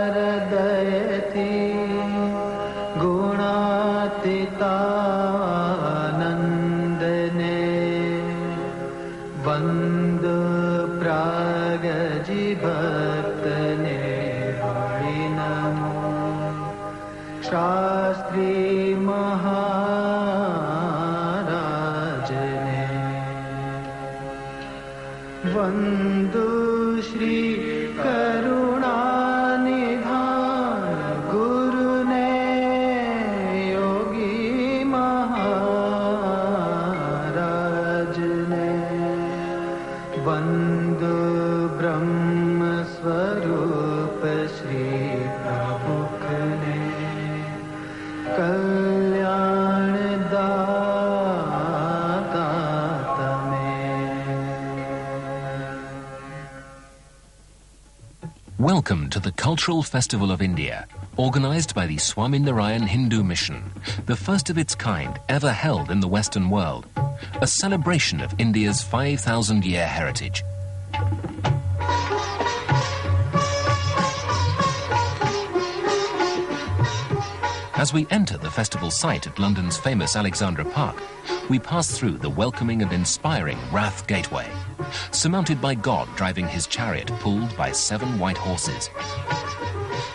शारदयति गुणातीतानन्दने वन्दे प्रागजी भक्तने हरि नमो शास्त्री महाराजने वन्दे श्री करुणानिधान गुरुने योगी महाराजने वन्दे ब्रह्म स्वरूप श्री प्रमुखने कल्याण दाता Welcome to the Cultural Festival of India, organised by the Swaminarayan Hindu Mission, the first of its kind ever held in the Western world, a celebration of India's 5,000-year heritage. As we enter the festival site at London's famous Alexandra Park, we pass through the welcoming and inspiring Rath Gateway, surmounted by God driving his chariot pulled by 7 white horses.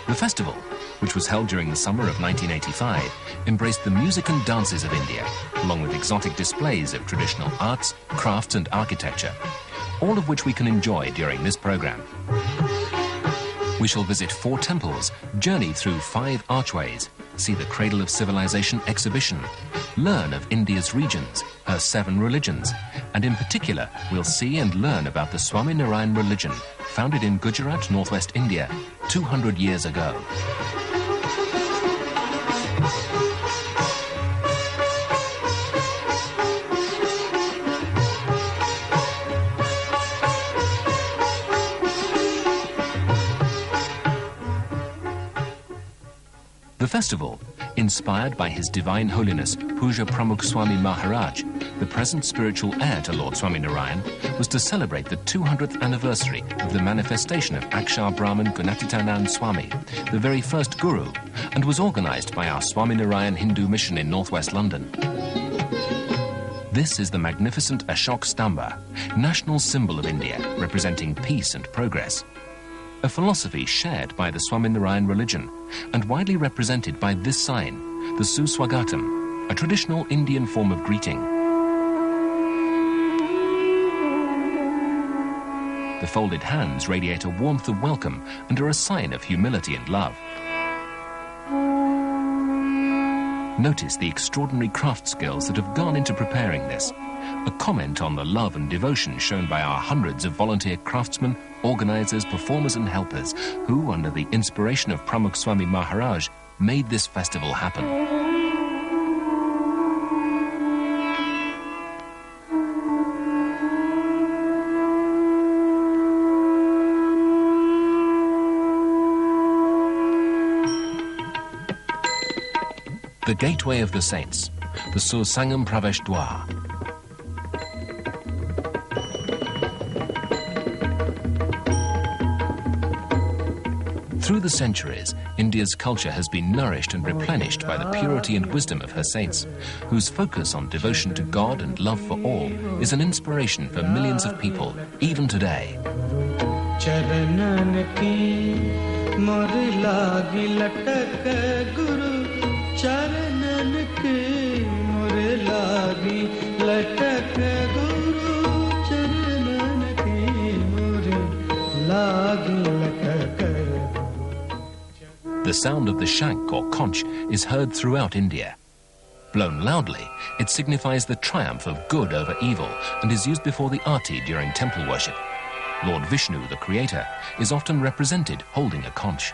The festival, which was held during the summer of 1985, embraced the music and dances of India, along with exotic displays of traditional arts, crafts and architecture, all of which we can enjoy during this programme. We shall visit 4 temples, journey through 5 archways, see the Cradle of Civilization exhibition, learn of India's regions, her 7 religions, and in particular we'll see and learn about the Swaminarayan religion, founded in Gujarat, northwest India, 200 years ago. The festival, inspired by His Divine Holiness Puja Pramukh Swami Maharaj, the present spiritual heir to Lord Swaminarayan, was to celebrate the 200th anniversary of the manifestation of Akshar Brahman Gunatitanand Swami, the very first guru, and was organised by our Swaminarayan Hindu Mission in northwest London. This is the magnificent Ashok Stamba, national symbol of India, representing peace and progress. A philosophy shared by the Swaminarayan religion and widely represented by this sign, the Suswagatam, a traditional Indian form of greeting. The folded hands radiate a warmth of welcome and are a sign of humility and love. Notice the extraordinary craft skills that have gone into preparing this, a comment on the love and devotion shown by our hundreds of volunteer craftsmen, organisers, performers and helpers who, under the inspiration of Pramukh Swami Maharaj, made this festival happen. The Gateway of the Saints, the Sursangam Pravesh Dwar. Through the centuries, India's culture has been nourished and replenished by the purity and wisdom of her saints, whose focus on devotion to God and love for all is an inspiration for millions of people, even today. The sound of the shank or conch is heard throughout India. Blown loudly, it signifies the triumph of good over evil and is used before the arti during temple worship. Lord Vishnu, the creator, is often represented holding a conch.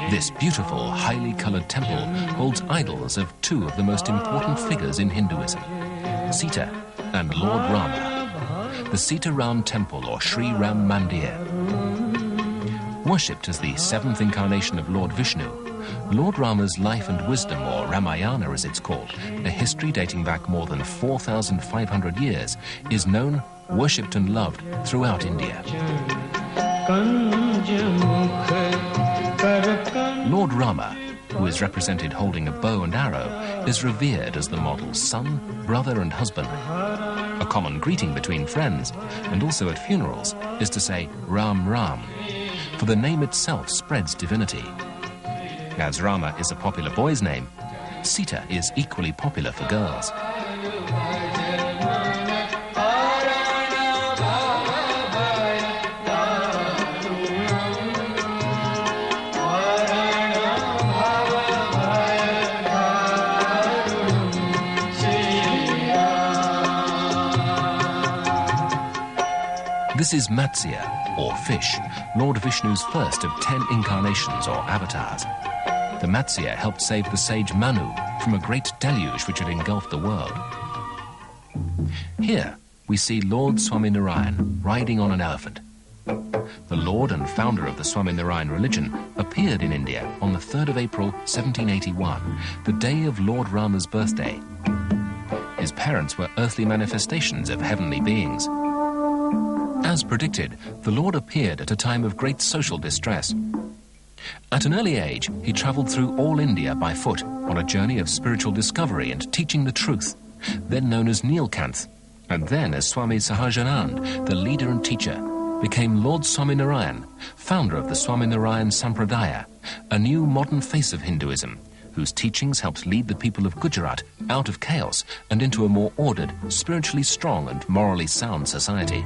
This beautiful, highly coloured temple holds idols of 2 of the most important figures in Hinduism, Sita and Lord Rama, the Sita Ram Temple or Sri Ram Mandir. Worshipped as the 7th incarnation of Lord Vishnu, Lord Rama's life and wisdom, or Ramayana as it's called, a history dating back more than 4,500 years, is known, worshipped and loved throughout India. Lord Rama, who is represented holding a bow and arrow, is revered as the model's son, brother and husband. A common greeting between friends, and also at funerals, is to say Ram Ram, for the name itself spreads divinity. As Rama is a popular boy's name, Sita is equally popular for girls. This is Matsya, or fish, Lord Vishnu's first of 10 incarnations or avatars. The Matsya helped save the sage Manu from a great deluge which had engulfed the world. Here we see Lord Swaminarayan riding on an elephant. The Lord and founder of the Swaminarayan religion appeared in India on the 3rd of April 1781, the day of Lord Rama's birthday. His parents were earthly manifestations of heavenly beings. As predicted, the Lord appeared at a time of great social distress. At an early age, he travelled through all India by foot on a journey of spiritual discovery and teaching the truth, then known as Neelkanth, and then as Swami Sahajanand, the leader and teacher, became Lord Swaminarayan, founder of the Swaminarayan Sampradaya, a new modern face of Hinduism, whose teachings helped lead the people of Gujarat out of chaos and into a more ordered, spiritually strong and morally sound society.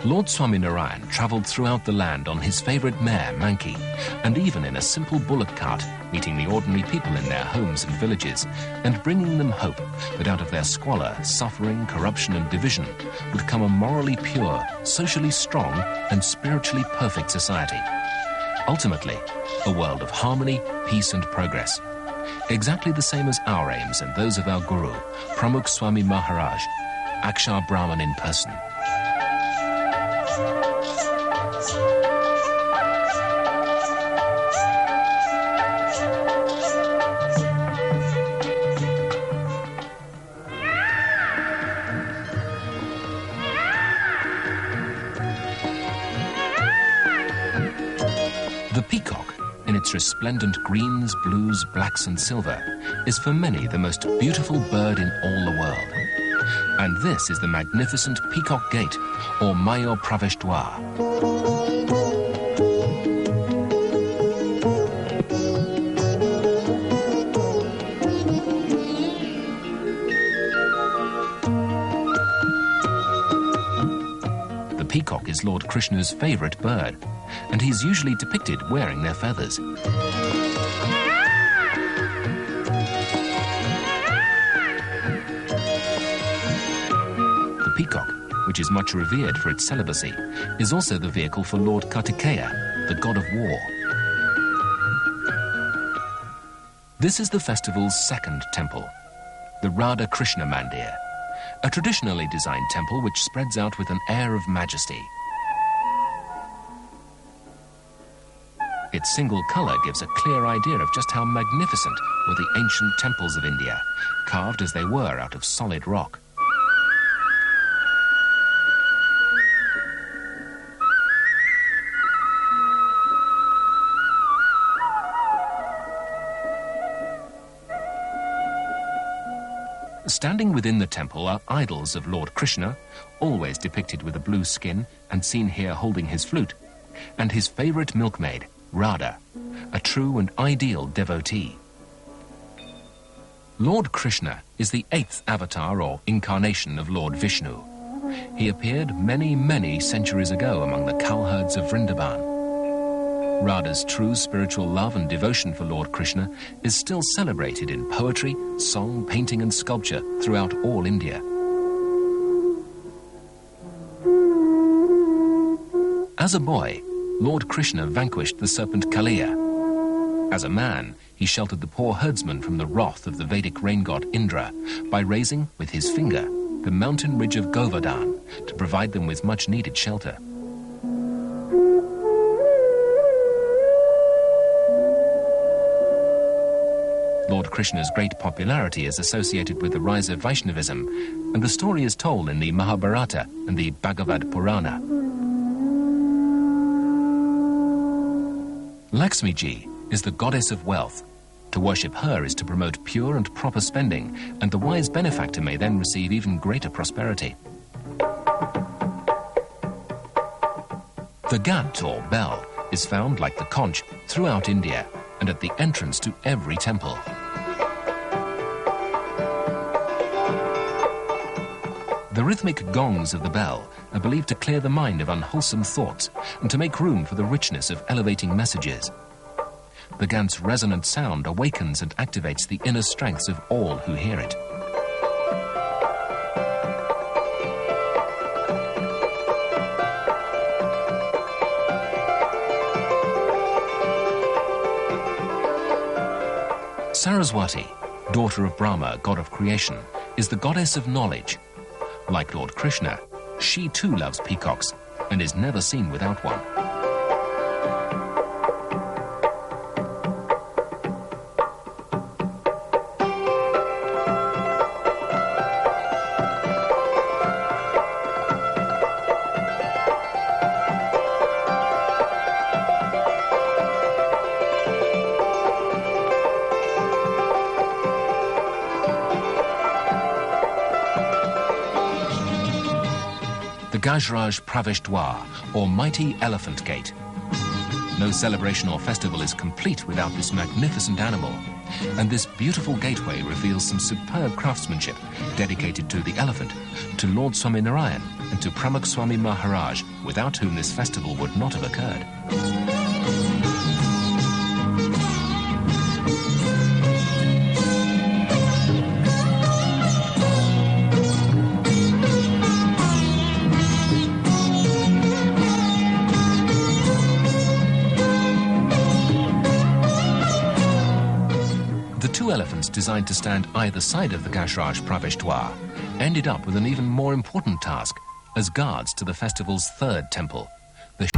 Lord Swaminarayan travelled throughout the land on his favourite mare, Manki, and even in a simple bullock cart, meeting the ordinary people in their homes and villages, and bringing them hope that out of their squalor, suffering, corruption and division would come a morally pure, socially strong and spiritually perfect society. Ultimately, a world of harmony, peace and progress. Exactly the same as our aims and those of our Guru, Pramukh Swami Maharaj, Akshar Brahman in person. The peacock, in its resplendent greens, blues, blacks and silver, is for many the most beautiful bird in all the world. And this is the magnificent Peacock Gate, or Mayur Pravesh Dwar. The peacock is Lord Krishna's favourite bird, and he's usually depicted wearing their feathers. The peacock, which is much revered for its celibacy, is also the vehicle for Lord Kartikeya, the god of war. This is the festival's second temple, the Radha Krishna Mandir, a traditionally designed temple which spreads out with an air of majesty. Its single colour gives a clear idea of just how magnificent were the ancient temples of India, carved as they were out of solid rock. Standing within the temple are idols of Lord Krishna, always depicted with a blue skin and seen here holding his flute, and his favourite milkmaid, Radha, a true and ideal devotee. Lord Krishna is the 8th avatar or incarnation of Lord Vishnu. He appeared many, many centuries ago among the cowherds of Vrindavan. Radha's true spiritual love and devotion for Lord Krishna is still celebrated in poetry, song, painting and sculpture throughout all India. As a boy, Lord Krishna vanquished the serpent Kaliya. As a man, he sheltered the poor herdsmen from the wrath of the Vedic rain god Indra by raising, with his finger, the mountain ridge of Govardhan to provide them with much-needed shelter. Lord Krishna's great popularity is associated with the rise of Vaishnavism, and the story is told in the Mahabharata and the Bhagavad Purana. Lakshmi Ji is the goddess of wealth. To worship her is to promote pure and proper spending, and the wise benefactor may then receive even greater prosperity. The ghat, or bell, is found, like the conch, throughout India and at the entrance to every temple. The rhythmic gongs of the bell are believed to clear the mind of unwholesome thoughts and to make room for the richness of elevating messages. The ghat's resonant sound awakens and activates the inner strengths of all who hear it. Saraswati, daughter of Brahma, god of creation, is the goddess of knowledge. Like Lord Krishna, she too loves peacocks and is never seen without one. Gajraj Pravesh Dwar, or Mighty Elephant Gate. No celebration or festival is complete without this magnificent animal, and this beautiful gateway reveals some superb craftsmanship dedicated to the elephant, to Lord Swaminarayan and to Pramak Swami Maharaj, without whom this festival would not have occurred. Elephants designed to stand either side of the Gajraj Pravesh Dwar ended up with an even more important task as guards to the festival's third temple, the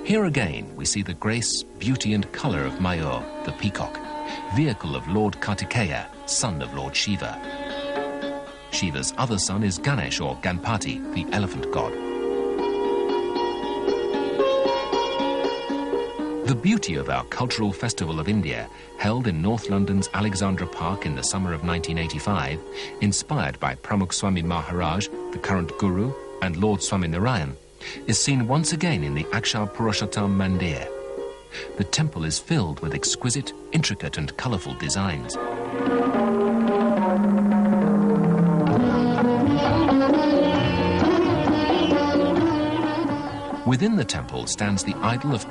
Here again we see the grace, beauty and colour of Mayur, the peacock, vehicle of Lord Kartikeya, son of Lord Shiva. Shiva's other son is Ganesh or Ganpati, the elephant god. The beauty of our Cultural Festival of India, held in North London's Alexandra Park in the summer of 1985, inspired by Pramukh Swami Maharaj, the current Guru, and Lord Swaminarayan, is seen once again in the Akshar Purushottam Mandir. The temple is filled with exquisite, intricate and colourful designs. Within the temple stands the idol of